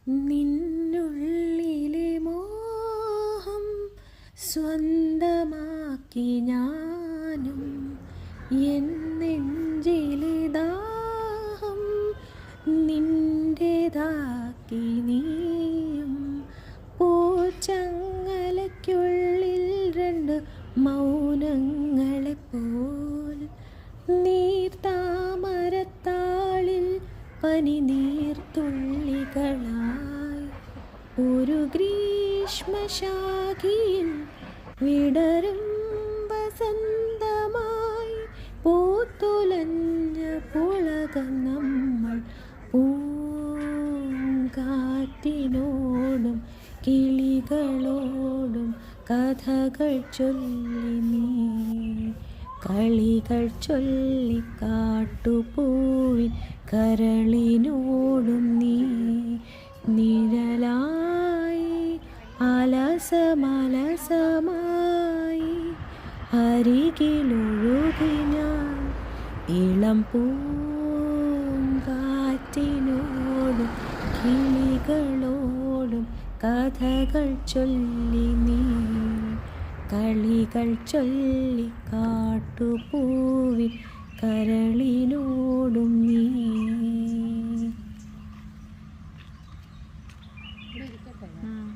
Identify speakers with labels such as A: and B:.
A: നിന്നുള്ളിലെ മോഹം സ്വന്തമാക്കി ഞാനും, എൻ നെഞ്ചിലെ ദാഹം നിന്റേതാക്കി നീയും. പൂച്ചങ്ങലയ്ക്കുള്ളിൽ രണ്ട് മൗനങ്ങളെപ്പോൽ, നീർത്താമരത്താളിൽ പനിനീർത്തുള്ളികളായി, ഒരു ഗ്രീഷ്മശാഖിയിൽ വിടരും വസന്തമായി, പൂത്തുലഞ്ഞ പുളകം നമ്മൾ. പൂങ്കാറ്റിനോടും കിളികളോടും കഥകൾ ചൊല്ലി നീ, കളികൾ ചൊല്ലി കാട്ടുപൂവിൻ കരളിനോടും നീ. നിഴലായി അലസമലസമായി അരികിലൊഴുകി ഞാൻ, ഇളം പൂങ്കാറ്റിനോടും കിളികളോടും കഥകൾ ചൊല്ലി നീ, കളികൾ ചൊല്ലി കാട്ടുപൂവിൻ കരളിനോടും നീ.